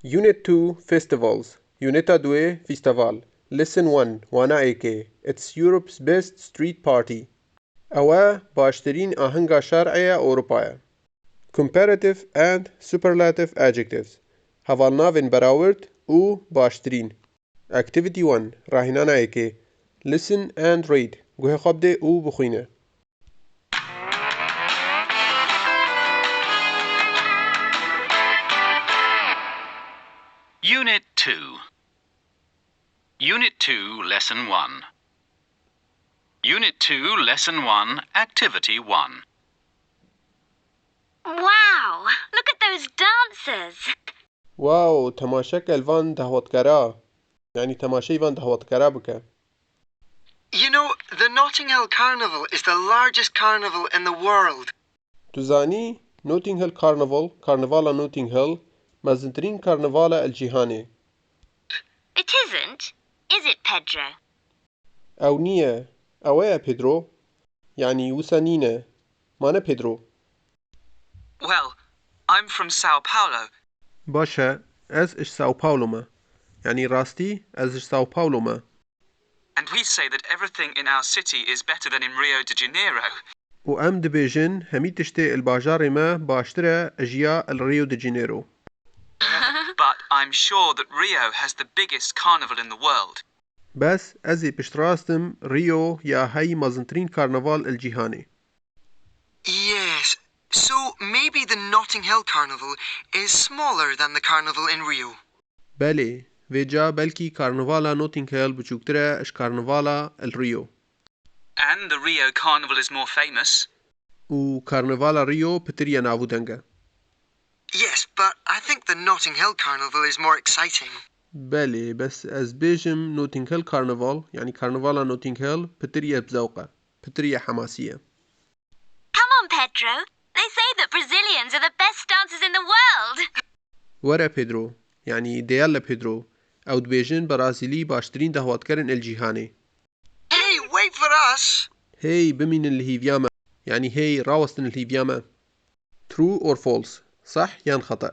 Unit 2 Festivals Unita 2 Festival Lesson 1 وانا ايكي It's Europe's best street party أوا باشترين آهنگا شرعية أوروبايا Comparative and superlative adjectives هفالنافن براورد و باشترين Activity 1 راهنانا ايكي Listen and read گوه خبده و بخوينه Unit 2 Unit 2 Lesson 1 Unit 2 Lesson 1 Activity 1 Wow! Look at those dancers! واو تماشاك الفان دهوتكرا يعني تماشي فان دهوتكرا بك You know, the Notting Hill Carnival is the largest carnival in the world. تزاني نوتينغ هيل كارنفال كارنفالا نوتينغ هيل مزنترين كارنفالا الجيهاني It isn't, is it, Pedro? أو نية أويا بيدرو يعني وسانينة مانا بيدرو Well, I'm from Sao Paulo. باشا از اش ساو باولو ما يعني راستي از اش ساو باولو ما And we say that everything in our city is better than in Rio de Janeiro. وأم دبيجن همي تشتي الباجار ما باشترا أجياء الريو دي جانيرو But I'm sure that Rio has the biggest carnival in the world. بس أزي بشتراستم ريو يا هاي مزنترين كارنفال الجيهاني Yes, so maybe the Notting Hill Carnival is smaller than the carnival in Rio. بله ويجا بلكي كارنفالا نوتينغ هيل بچوكترا اش كارنفالا الريو And the Rio Carnival is more famous. و كارنفالا ريو بتريا نافو دنگا Yes, but I think the Notting Hill Carnival is more exciting. بله بس از بيجم نوتينغ هيل كارنفال يعني كارنفالا نوتينغ هيل بتريا بزوقة بتريا حماسية Come on, Pedro. They say that Brazilians are the best dancers in the world. ورا بيدرو يعني ديالا بيدرو او دبيجن برازيلي باشترين دهواتكرن الجيهاني Hey, wait for us! هي بمين الهيفياما يعني هي راوستن الهيفياما True or false صح يان خطأ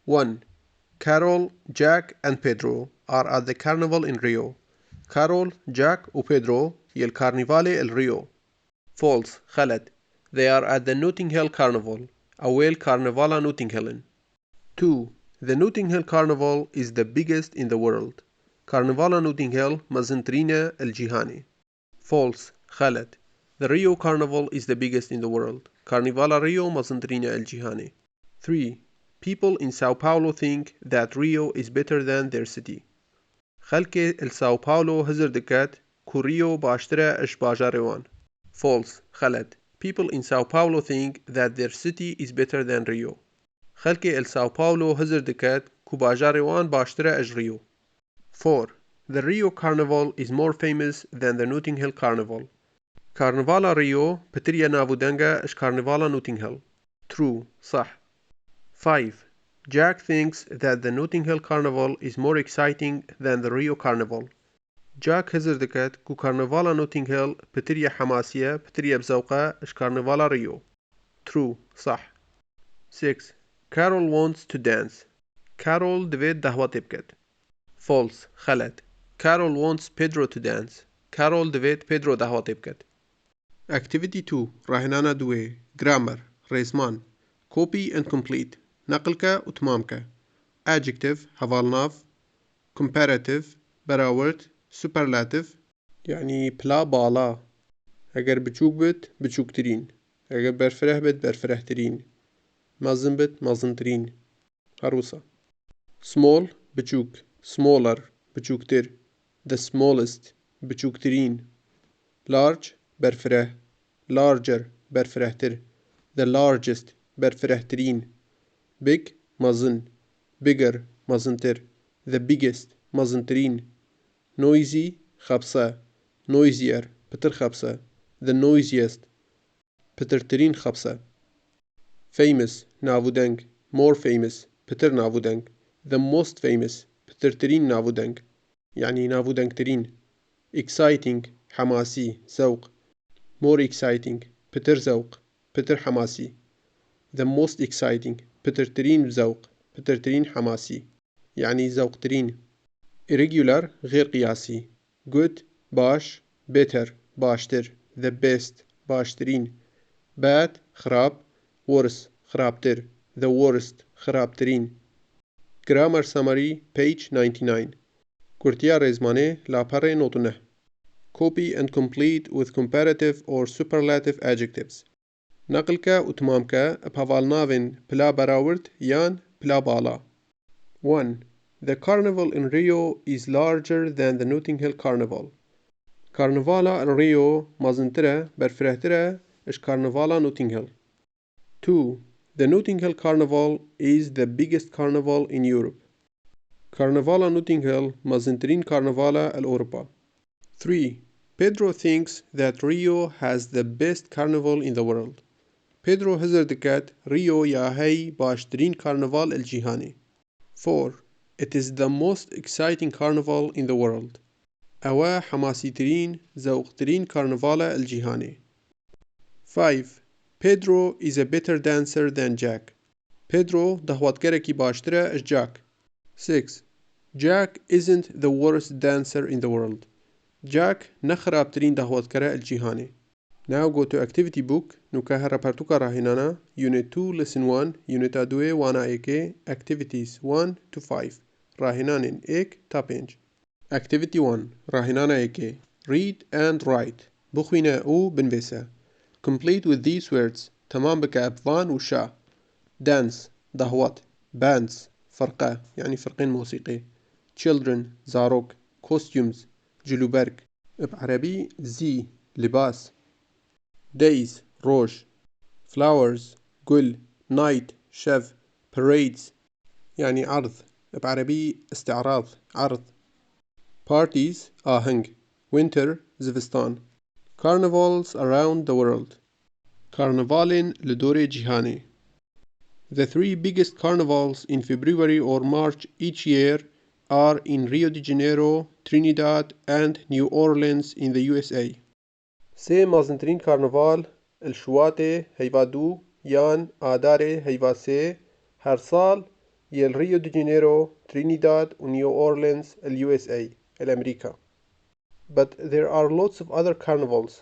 1. Carol, Jack and Pedro are at the carnival in Rio. Carol, Jack و Pedro يالكارنيفالي الريو. False خلط They are at the Notting Hill Carnival. أويل كارنيفالا نوتينغ هيلن 2. The Notting Hill Carnival is the biggest in the world. كارنيفالا نوتينغ هيل مزنترينا الجيهاني. False خلط The Rio Carnival is the biggest in the world. كارنيفالا ريو مزنترينا الجيهاني 3. People in Sao Paulo think that Rio is better than their city. خلكي الساو باولو هزر دكات كوريو باشترا اش باجاروان. False خلط People in Sao Paulo think that their city is better than Rio. خلكي الساو باولو هزر دكات كو باجاروان باشترا اش ريو. 4. The Rio Carnival is more famous than the Notting Hill Carnival. كارنفالا ريو بتريا نافو دنگا اش كارنفالا نوتينغ هيل. True صح 5. Jack thinks that the Notting Hill Carnival is more exciting than the Rio Carnival. Jack هزر دكات كو كارنفالا نوتينغ هيل بتريا حماسية بتريا بزوقة اش كارنفالا ريو. True صح 6. Carol wants to dance. Carol دويت دهوة تبكت. False خلط Carol wants Pedro to dance. Carol دويت Pedro دهوة تبكت. Activity 2 راهنانا دوي Grammar ريزمان Copy and complete نقلك وتمامك Adjective هفالناف Comparative براورت Superlative يعني بلا بالا اگر بچوك بت بچوكترين اگر برفره بت برفرهترين مازن بت مازنترين هروسا Small بچوك Smaller بچوكتر The smallest بچوكترين Large برفره Larger برفرهتر The largest برفرهترين Big مازن Bigger مازنتر The biggest مازنترين Noisy خبصة Noisier بتر خبصة The noisiest بترترين خبصة Famous نافودنگ More famous بتر نافودنگ The most famous بترترين نافودنگ يعني نافودنگ ترين Exciting حماسي ذوق More exciting بتر ذوق بتر حماسي The most exciting بترترين ذوق بترترين حماسي يعني ذوقترين. irregular غير قياسي. good باش better باشتر the best باشترين. bad خراب worse خرابتر the worst خرابترين. grammar summary page 99 كورتيا رزمانه لاپره نوتونه. copy and complete with comparative or superlative adjectives. نقلك وتمامك بهوالناوين بلا براورد يان بلا بالا. 1. The carnival in Rio is larger than the Notting Hill Carnival. Carnivala in Rio مازنتره برفرهتره اش Carnivala Notting Hill. 2. The Notting Hill Carnival is the biggest carnival in Europe. Carnivala Notting Hill مازنترين Carnivala الأوروبا. 3. Pedro thinks that Rio has the best carnival in the world. Pedro هزر دكات ريو يا هي باشترين كارنفال الجيهاني. 4. It is the most exciting carnival in the world. أوا حماسيترين ذوقترين كارنفال الجيهاني. 5. Pedro is a better dancer than Jack. Pedro دهواتگرکی باشتره اش Jack. 6. Jack isn't the worst dancer in the world. Jack نخرابترين دهواتگره الجيهاني. Now go to activity book. نوكا هرپرتوكا راهنانا Unit 2 Lesson 1 Unit 2 وانا ايكي Activities 1 to 5 راهنانين ايك تا بينج. Activity 1 راهنانا ايكي Read and write بخوينا او بنبسا. Complete with these words تمام بك أبفان وشا. Dance دهوات. Bands فرقة يعني فرقين موسيقي. Children زاروك. Costumes جلوبرك بعربي زي لباس. Days روج. Flowers گل. Night شب. Parades يعني عرض بعربي استعراض عرض. Parties آهنگ. Winter زفستان. Carnivals around the world كارنفال لدور جهاني. The 3 biggest carnivals in February or March each year are in Rio de Janeiro, Trinidad and New Orleans in the USA. سه مازنترين كارنفال الشواتي هيفا دو يان آداري هيفا سي هر سال يل ريو دي جانيرو ترينيداد و نيو أورلينز USA الأمريكا. But there are lots of other carnivals.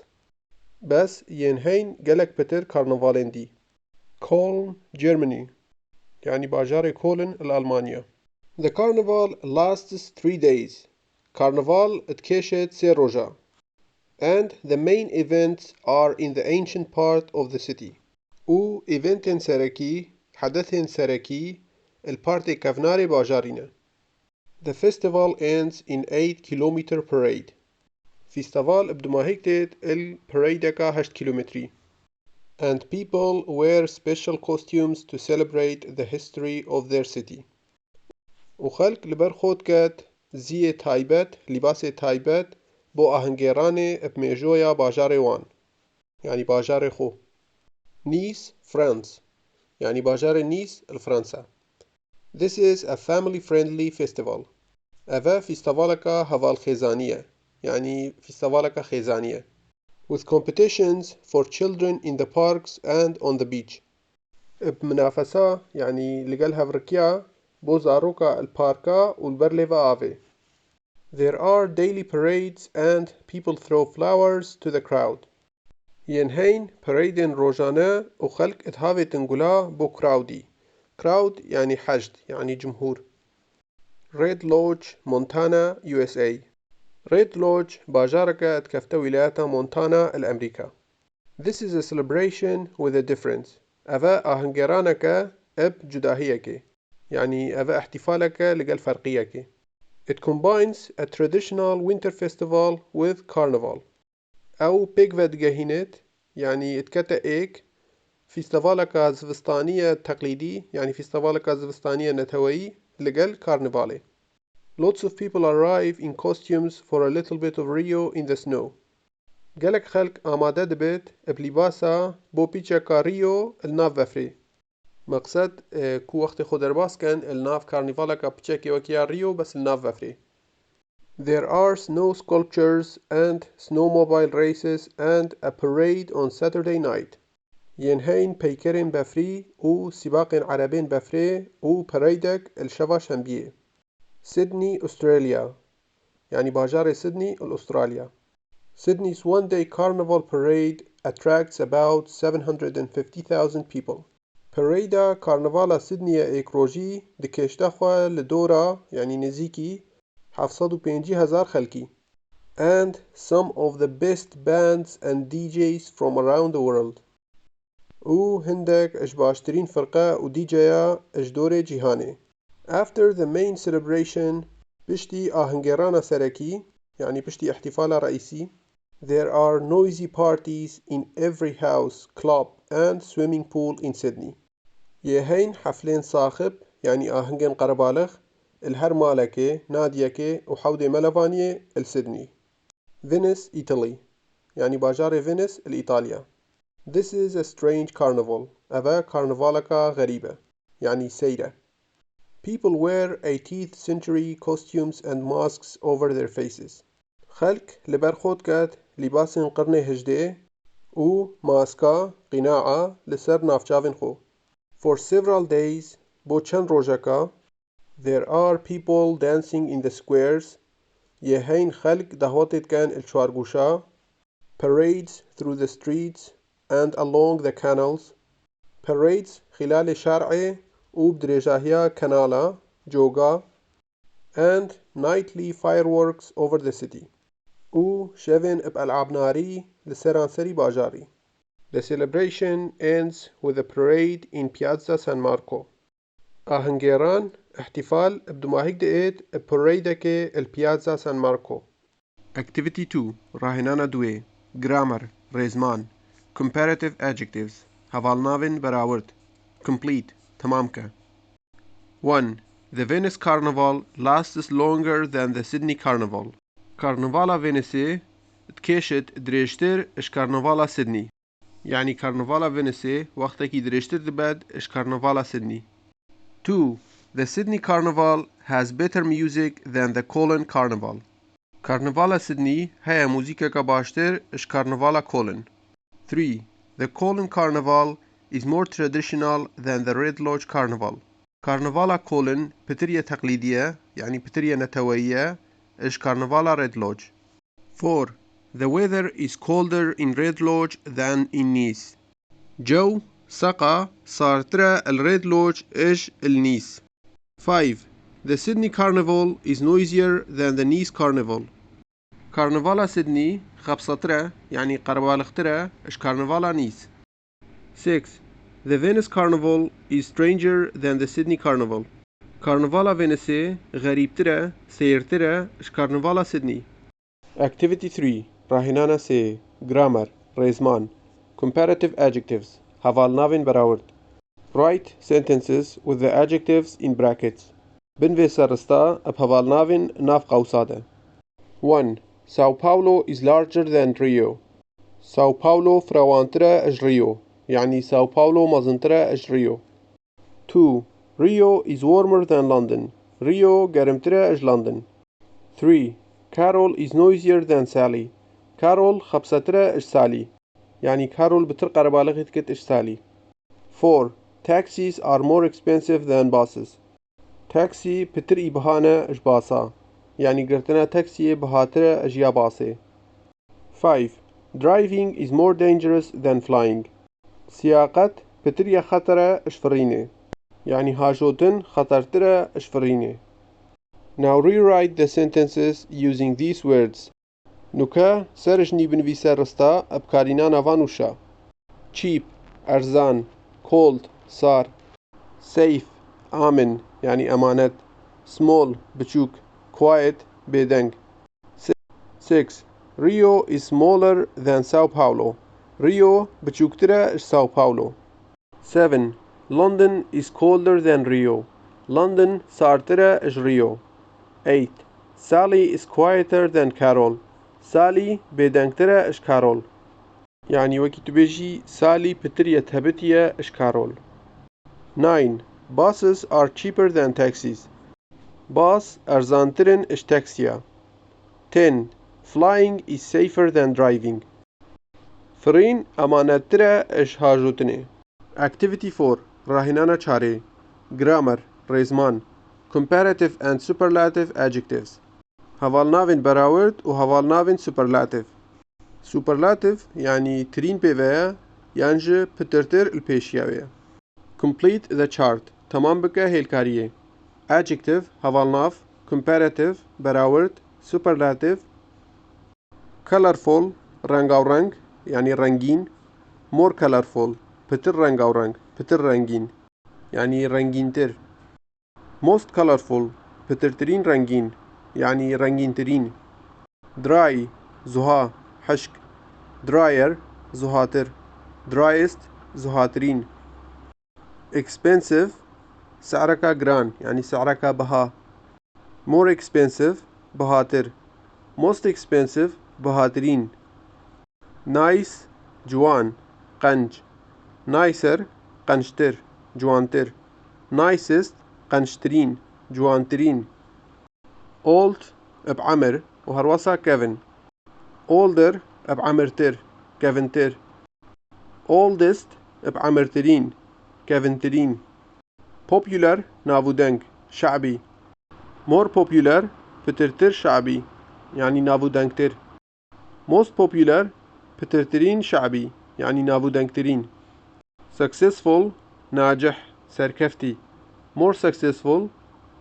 بس ينهين جلك بتر كارنفالين دي. Köln Germany يعني باجار كولن الألمانيا. The carnival lasts 3 days. Carnival اتكشت 3 روجا. And the main events are in the ancient part of the city. او eventen سركي حدثين سركي البارتي كافناري باجارينا. The festival ends in 8-kilometer parade. فيستيفال بدما هيكتت الباريدكا 8 كيلومتري. And people wear special costumes to celebrate the history of their city. وخلق لبرخوت كات زي تايبت لباس تايبت بو آهنگيراني بميجويا باجار وان يعني باجار خو. نيس فرانس يعني باجار نيس الفرنسا. This is a family-friendly festival. أفا فيستيفالكا هوال خيزانية يعني فيستيفالكا خيزانية. With competitions for children in the parks and on the beach. بمنافسة يعني لقالها فركيا بو زاروكا الباركا والبرليفا آفي. There are daily parades and people throw flowers to the crowd. ينهين parade روجانا وخلق اتهاوي تنقلا بو كراودي. crowd يعني حشد يعني جمهور. Red Lodge مونتانا USA. Red Lodge باجاركا اتكفتا ولاياتا مونتانا الأمريكا. This is a celebration with a difference. أفا آهنجرانكا اب جداهيكي يعني أفا احتفالكا لقال فرقيكي. It combines a traditional winter festival with carnival. أو بيكفت جاهينت يعني اتكتا ايك فيستيفالكا زفستانية تقليدي يعني فيستيفالكا زفستانية نتوائي لقال كارنفالي. Lots of people arrive in costumes for a little bit of Rio in the snow. جالك خلق آماده دبت بلباسا بو بيچكا ريو الناف وفري. مقصد كو وقت خودرباس كان الناف كارنيفالكا بيچكي وكيا ريو بس الناف وفري. There are snow sculptures and snowmobile races and a parade on Saturday night. ينهين بيكرين بفري و سباق عربين بفري و parade الشوا شنبيه. سيدني أستراليا يعني باجار سيدني الأستراليا. Sydney's one-day carnival parade attracts about 750,000 people. Parade كارنفالا سيدني إيكروجي دكشتخوا لدورا يعني نزيكي 750,000 خلكي. And some of the best bands and DJs from around the world. هندك باشترين فرقة و DJا دوري جيهاني. After the main celebration بشتي آهنگرانا سركي يعني بشتي احتفال رئيسي. There are noisy parties in every house, club and swimming pool in Sydney. يهين حفلين صاخب يعني آهنگن قربالغ الهر مالكي ناديكي وحودي ملفانية السيدني. Venice, Italy يعني باجار فينيس الإيطاليا. This is a strange carnival. أبا كارنفالكا غريبة يعني سيرة. People wear 18th century costumes and masks over their faces. خلق لبرخوت كات لباس قرن هجده و ماسكا قناعة لسر نافجافن خو. For several days بو چند روجكا there are people dancing in the squares يهين خلق دهوتت كان الشوارقوشا parades through the streets and along the canals. Parades خلال شارع و بدرجاهيا كنالا جوغا and nightly fireworks over the city. شevin بألعاب ناري لسرانسري باجاري. The celebration ends with a parade in Piazza San Marco. آهنگران احتفال بدماهيك دقيت بparade البيازا سان ماركو. Activity 2 راهنانا دوي Grammar رزمان Comparative adjectives هفالناوين براورد Complete تمامك. 1. The Venice Carnival lasts longer than the Sydney Carnival. كارنفالا فينيسي تكيشت دريشتر اش كارنفالا سيدني يعني كارنفالا فينيسي وقتكي دريشتر دباد اش كارنفالا سيدني. 2. The Sydney Carnival has better music than the Colin Carnival. كارنفالا سيدني هيا موسيقى كباشتر اش كارنفالا كولن. 3. The Colin Carnival is more traditional than the Red Lodge Carnival. كارنفالا كولن بترية تقليدية يعني بترية نتوية اش كارنفالا Red Lodge. 4. The weather is colder in Red Lodge than in Nice. جو سقا صارترا الريد لوج اش النيس. 5. The Sydney Carnival is noisier than the Nice Carnival. كارنفالا سيدني خبصترا يعني قربالخترا اش كارنفالا نيس. 6. The Venice Carnival is stranger than the Sydney Carnival. كارنفالا فينيسي غريبترا سيرترا اش كارنفالا سيدني. Activity 3 راهنانا سي Grammar رزمان Comparative adjectives هفالناوين براورد. Write sentences with the adjectives in brackets. بنفي سرستا بهفالناوين ناف قوسادة. 1. Sao Paulo is larger than Rio. Sao Paulo فراوانترا اج ريو يعني Sao Paulo مزنترا اج ريو. 2. Rio is warmer than London. Rio گرمترا اج London. 3. Carol is noisier than Sally. Carol خبسترا اج Sally يعني كارول بتر قربالغت كت اج Sally. 4. Taxis are more expensive than buses. Taxi بتر إبهانا اج باسا يعني قرتنا تاكسي بهاترا اج يا باسي. 5. Driving is more dangerous than flying. سياقت بتر يا خطرة اج فرينة يعني هاجوتن خطرترا اج فرينة. Now rewrite the sentences using these words. نوكا سرجني بنفيسا رستا ابكارينا نافانوشا. Cheap أرزان cold صار. Safe آمن يعني أمانت. Small بچوك quiet بيدنگ. 6. Rio is smaller than Sao Paulo. Rio بچوكترا Sao Paulo. 7. London is colder than Rio. London صارترا Rio. 8. Sally is quieter than Carol. Sally بيدنگترا Carol يعني وكي تبيجي سالي بترية تهبتية Carol. 9. Buses are cheaper than taxis. باص أرزانترن تاكسيا. 10. Flying is safer than driving. فرين أمانترا هاجوتني. Activity 4 راهنانا چاره Grammar رزمان comparative and superlative adjectives هەڤاڵناوین بەراورد و هەڤاڵناوین superlative superlative يعني ترين بيفيا يانجي بترتر البيشياوية complete the chart تمام بكا هيلكارية adjective هەڤاڵناف comparative بەراورد superlative colorful رنگاورنگ يعني رنگين more colorful بتر رنگاورنگ بتر رنگين يعني رنگينتر most colorful بترترين رنگين يعني رنگينترين dry زها حشك drier زهاتر driest زهاترين expensive سعركا جران يعني سعركا بها more expensive بهاتر most expensive بهاترين nice جوان قنج nicer قنجتر جوانتر nicest قنجترين جوانترين old بعمر وهروسا كيفن older بعمرتر كيفنتر oldest بعمرترين كيفنترين popular نافودنگ شعبي more popular بترتر شعبي يعني نافودنگتر most popular بترترين شعبي يعني نافودنگترين successful ناجح سركفتي more successful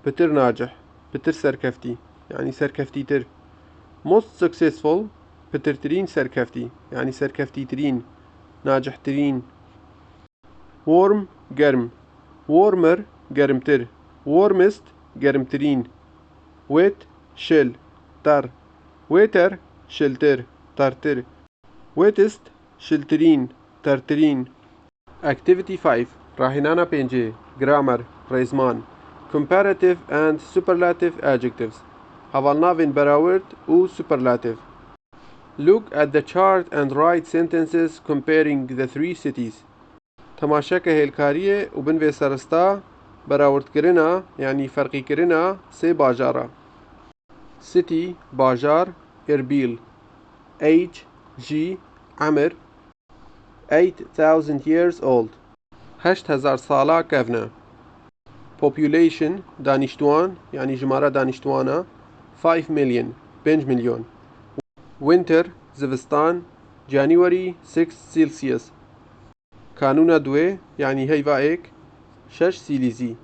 بتر ناجح بتر سركفتي يعني سركفتي تر most successful بترترين سركفتي يعني سركفتي ترين ناجح ترين warm گرم warmer گرمتر warmest گرمترين wet شل تر wetter شلتر ترتر wettest شلترين ترترين activity 5 راهنانا بينجي grammar ريزمان comparative and superlative adjectives هەڤاڵناوین بەراورد و superlative look at the chart and write sentences comparing the three cities تەماشەکە هێلکاریە و بنوێ سەرستا بەراوردکردنە یعنی فەرقیکردنە سێ باژارە city باژار ئێربیل age ژی عەمر 8,000 years old 8,000 ساڵە کەڤنە population دانیشتوان يعني ژمارە دانیشتوانە 5 million 5 مليون winter زستان January 6 Celsius كانونا دوێ يعني هەیڤایەک 6 سیلیزی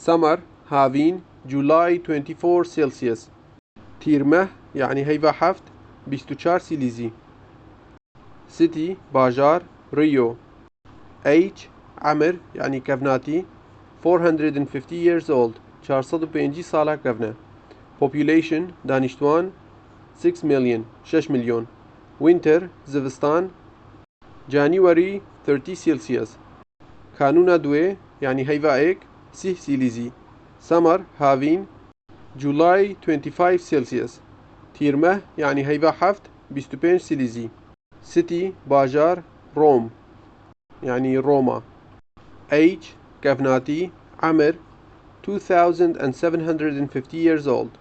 summer هاوین July 24 Celsius تیرمە يعني هەیڤا 7 24 سیلیزی city باژار ریو age عەمر يعني کەڤناتی 450 years old 450 ساڵە کەڤنە population دانیشتوان 6 million 6 مليون winter زستان January 30 Celsius كانونا دوێ يعني هەیڤایەک 30 سیلیزی summer هاوین July 25 Celsius تیرمە يعني هەیڤا 7 25 سیلیزی city باژار Rome يعني روما age كەڤناتی عەمر 2,750 years old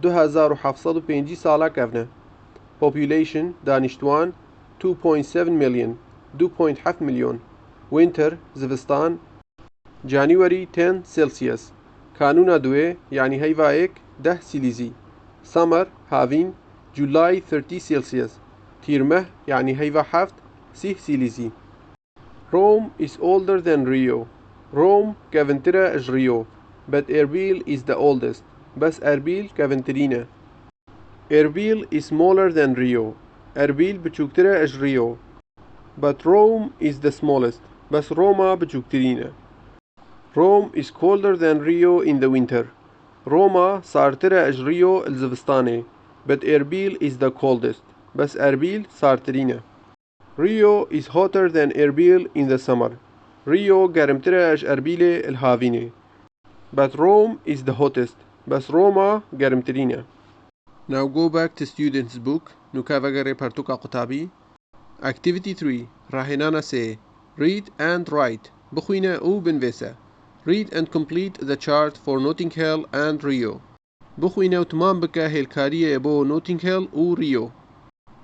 2,750 ساڵە کەڤنە population دانیشتوان 2.7 million 2.7 مليون winter زستان January 10 Celsius كانونا دوێ يعني هەیڤایەک 10 سیلیزی summer هاوین July 30 Celsius تیرمە يعني هەیڤا 7 30 سیلیزی Rome is older than Rio Rome كەڤنترە ئەژ Rio but Erbil is the oldest بس Erbil كەڤنترینە Erbil is smaller than Rio Erbil بچووکترە ئەژ Rio but Rome is the smallest بس Roma بچووکترینە Rome is colder than Rio in the winter Roma سارترە ئەژ Rio الزڤستانێ but Erbil is the coldest بس Erbil سارترینە Rio is hotter than Erbil in the summer Rio گەرمترە ئەژ Erbilê الهاوینێ but Rome is the hottest بس Roma گەرمترینە Now go back to students book نوکەڤەگەڕێ پەرتووکە قوتابی Activity 3 راهێنانە 3 Read and write بخوینە و بنوێسە Read and complete the chart for Notting Hill and Rio بخوینە و تمام بکە هێلکاریە بۆ Notting Hill و Rio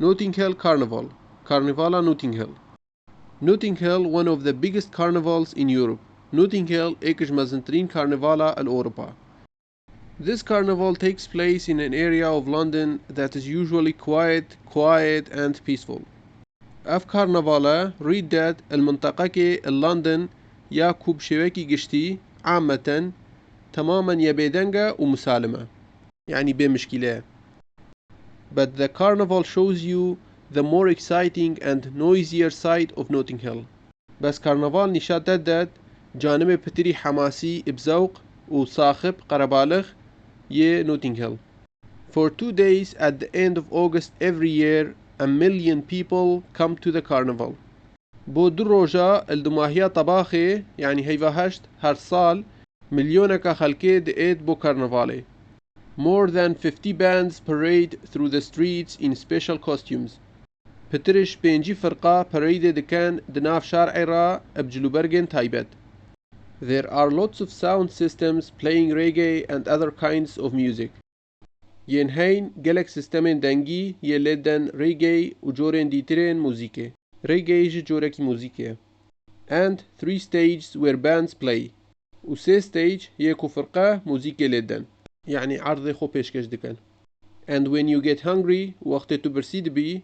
Notting Hill Carnival Carnivala Notting Hill Notting Hill one of the biggest carnivals in Europe Notting Hill ئێکش مەزنترین کارنڤالە الأوروبا This carnival takes place in an area of London that is usually quiet and peaceful. اف كارنفالا ريدات المنطقة كي لندن يا كوب شوكي قشتي عامة تماما يبيدنجا ومسالمة يعني بمشكلة. But the carnival shows you the more exciting and noisier side of Notting Hill. بس كارنفال نشاط داد جانب بتري حماسي بزوق وصاخب قربالغ يه Notting Hill. For 2 days at the end of August every year, 1 million people come to the carnival. بو دو روجا الدماهية طباخي يعني هيفا هشت هر سال مليونك خلقه دقيت بو كارنفالي. More than 50 bands parade through the streets in special costumes. پترش بينجي فرقة parade دكان دناف شارع را بجلوبرگن تايبت. There are lots of sound systems playing reggae and other kinds of music. ينهين جلك سيستمين دنگي يلدن reggae وجورين ديترين موسيقى. reggae يجي جوركي موسيقى. And 3 stages where bands play. و 3 stage يكو فرقة موسيقى لدن. يعني عرض خو پیشکش دکن. And when you get hungry وقت تو برسید بی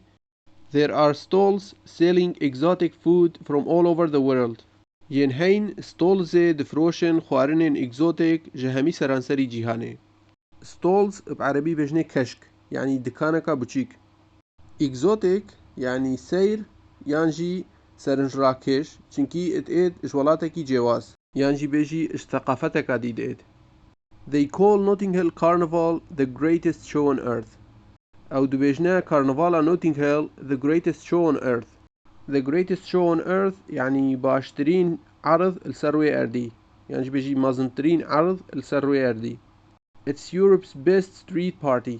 there are stalls selling exotic food from all over the world. ينهين stalls دفروشن خوارن exotic جهمي سرانسري جيهانه. stalls بعربي بجنه كشك يعني دكانك بوچيك. exotic يعني سير يانجي سرنج راكش چنكي اتقيد اجوالاتكي جواز يانجي بيجي اشتقافتك ديدئد. They call Notting Hill Carnival the greatest show on earth. أو دبيجنا كارنفالا Notting Hill the greatest show on earth. The greatest show on earth يعني باشترين عرض السروي أردي يعني بيجي مازنترين عرض السروي أردي. It's Europe's best street party.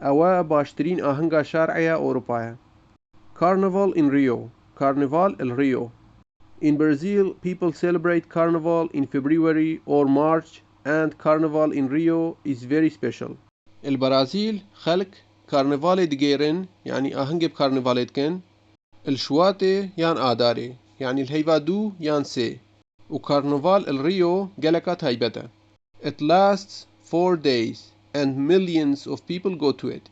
أو باشترين آهنگا شارعية أوروبايا. Carnival in Rio. Carnival el Rio. In Brazil, people celebrate Carnival in February or March, and Carnival in Rio is very special. البرازيل خلق كارنفال دقيرن يعني آهنگ بكارنفالات كن الشواتي يان آداري يعني الهيفا دو يان سي وكارنفال الريو جلكا تايبتا. It lasts 4 days and millions of people go to it.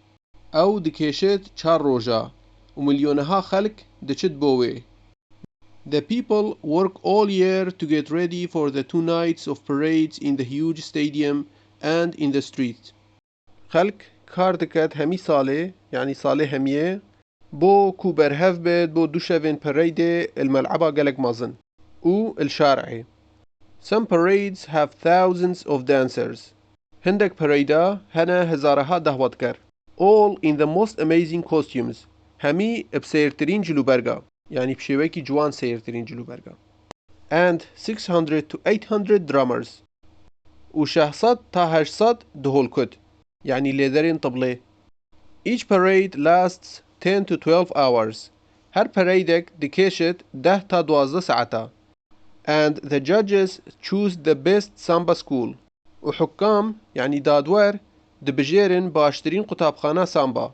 أو دكيشت 4 روجا ومليونها خلق دشت بوي. The people work all year to get ready for the 2 nights of parades in the huge stadium and in the streets. خلق کار دکت همی ساله يعني ساله هميه بو كوبر هف بيت بو دوشفين parade الملعبة قلق مازن و الشارعي. Some parades have thousands of dancers. هندك parade هنا هزارها دهوتكر. All in the most amazing costumes. همي بسيرترين جلوبرگا يعني بشيوكي جوان سيرترين جلوبرگا. And 600 to 800 drummers. و 600 تا 800 دهولكت يعني ليدرين طبلة. Each parade lasts 10 to 12 hours. هر parade دكيشت 10 تا 12 ساعتا. And the judges choose the best samba school. وحكام يعني دادور دبجيرن باشترين قطابخانة سامبا.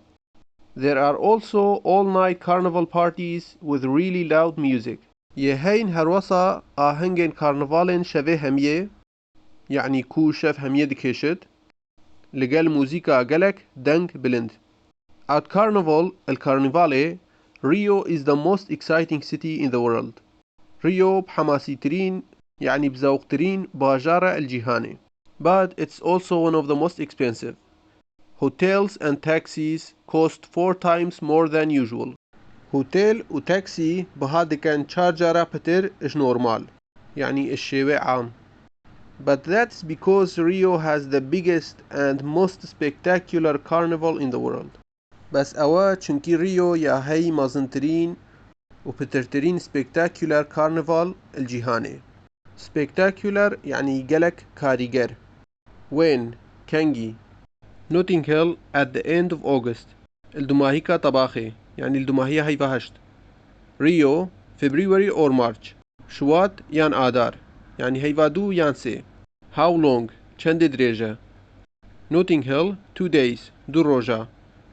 There are also all-night carnival parties with really loud music. يهين هروسا آهنگن كارنفالن شوه هميه يعني كو شف هميه دكيشت لقال موسيقى قلق دنگ بلند. At Carnival, El Carnivale, Rio is the most exciting city in the world. Rio بحماسي ترين يعني بزوق ترين باجارة الجيهاني. But it's also one of the most expensive. Hotels and taxis cost 4 times more than usual. Hotel و taxi بهاد كان تشارجارة بتر إش نورمال يعني الشيوع عام. But that's because Rio has the biggest and most spectacular carnival in the world. بس أوا چونكي ريو يا هي مازنترين و بترترين spectacular carnival الجيهاني. Spectacular يعني جلك كاريجر. وين؟ كانجي. Notting Hill at the end of August. الدماهيكا طباخي يعني الدماهية هي فهشت. Rio February or March. شوات يان آدار يعني هيفادو يان سي. How long چند درجة. Notting Hill 2 days 2 روجا.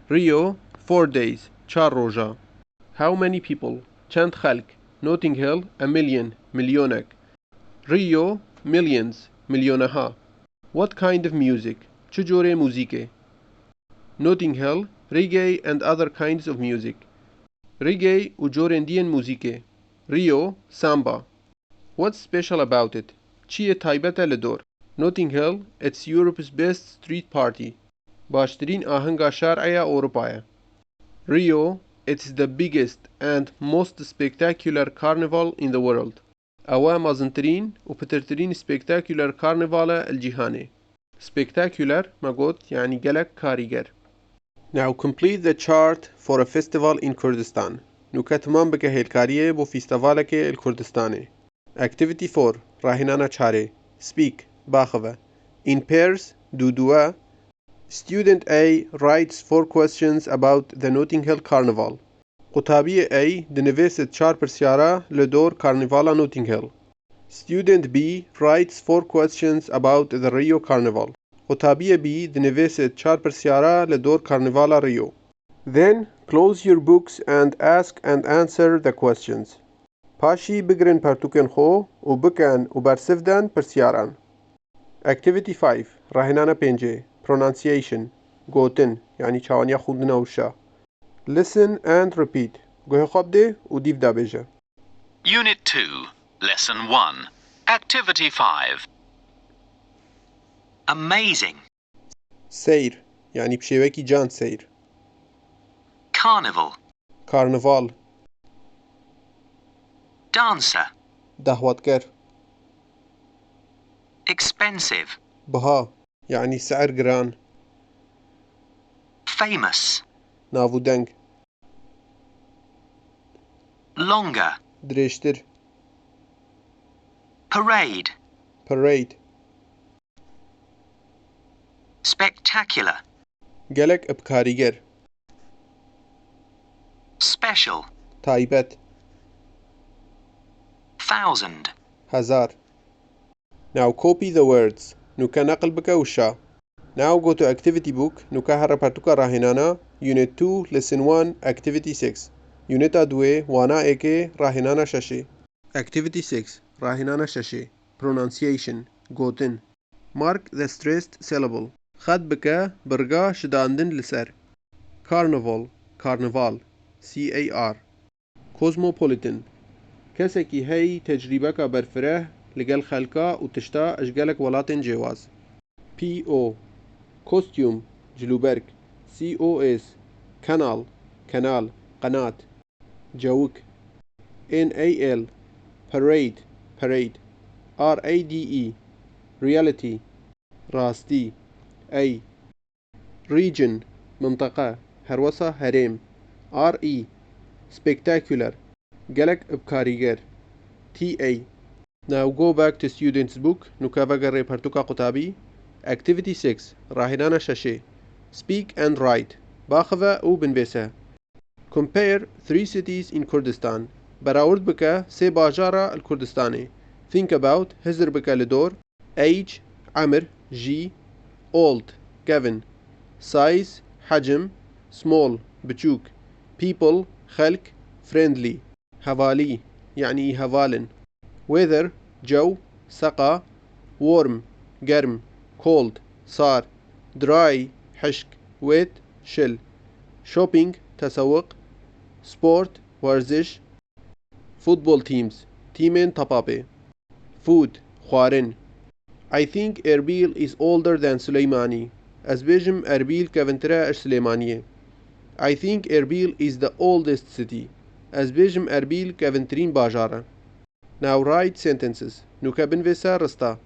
Rio 4 days 4 روجا. How many people چند خلق. Notting Hill 1 million مليونك. Rio millions مليونها. What kind of music? چه جور موزیکه؟ Notting Hill, reggae and other kinds of music. Reggae و جورên دیên موزیکê. Rio, samba. What's special about it? چیه تایبەتە لە دۆر؟ Notting Hill, it's Europe's best street party. باشترین ئاهەنگا شارعەیە ئەوروپایە. Rio, it's the biggest and most spectacular carnival in the world. ئەوە مەزنترین و پترترین spectacular carnivalە الجیهانê. Spectacular مەگوت یعنی گەلک کاریگەر. Now complete the chart for a festival in Kurdistan. نوکە تمام بکە هێلکاریە بۆ فیستەڤالێکê الکوردستانê. Activity 4 ڕاهێنانە چارێ. Speak باخەوە. In pairs دوودووە. Student A writes 4 questions about the Notting Hill Carnival. قوتابیە A دنوێست 4 پرسیارە لە دۆر کارنیڤاڵە Notting Hill. Student B writes 4 questions about the Rio Carnival. قوتابیە B دنوێست 4 پرسیارە لە دۆر کارنیڤاڵە Rio. Then close your books and ask and answer the questions. پاشی بگرن پەرتووکێن خۆ و بکەن و بەرسفدەن پرسیاران. Activity 5 ڕاهێنانە پێنجێ. Pronunciation گوتن یعنی چاوانیا خوندنە وشە. Listen and repeat. گوێ خۆ بدێ و دیف دابێژە. Unit 2, Lesson 1, Activity 5. Amazing. سیر یعنی بشێوەیەکی جان سیر. Carnival. کارنڤال. Dancer. داهواتگەر. Expensive. بها یعنی سعر گران. Famous. ناودەنگ. Longer. درێژتر. Parade. Parade. Spectacular. گەلک ئەبکاریگەر. Special. تایبەت. 1,000. هەزار. Now copy the words. نوکە نەقل بکە وشە. Now go to activity book. نوکە هەرە پەرتووکە ڕاهێنانە. Unit 2 Lesson 1 Activity 6. Unit دوێ وانایەکێ ڕاهێنانە شەشێ. Activity 6 ڕاهێنانە شەشێ. Pronunciation گوتن. Mark the stressed syllable. خەت بکە برگا شداندن لەسەر. Carnival کارنڤال CAR. Cosmopolitan کەسێکی هەی تەجریبەکە بەرفرە لەگەڵ خەلکا و تشتا ئەشگەلک وڵاتên جیاواز. PO Costume جلوبەرگ. COS Canal Canal قەنات. جەوک. NAL Parade Parade. RADE Reality ڕاستی. A Region منطقة هەروەسا هەرێم. RE Spectacular گەلک ئەبکاریگەر. TA Now go back to student's book. نوکە بەگەڕێ پەرتووکە قوتابی. Activity 6 ڕاهێنانە شەشێ. Speak and write. باخەوە و بنوێسە. Compare 3 cities in Kurdistan. بەراورد بکە 3 باژارە الکوردستانê. Think about هزر بکە لە دۆر. Age عەمر ژی. Old گەڤن. Size حەجم. Small بچووک. People خەلک. Friendly هەڤالی یعنی هەڤالن. Weather جو سەقا. Warm گەرم. Cold سار. Dry حشک. Wet شل. Shopping تسوق. Sport ورزش. Football teams تیمên تەپاپێ. Food خواردن. I think Erbil is older than Suleimani. Ez bêjim Erbil kevintire eş Süleymaniyê. I think Erbil is the oldest city. Ez bêjim Erbil kevintirîn bajar e. Now write sentences. Nûke binvêse rista.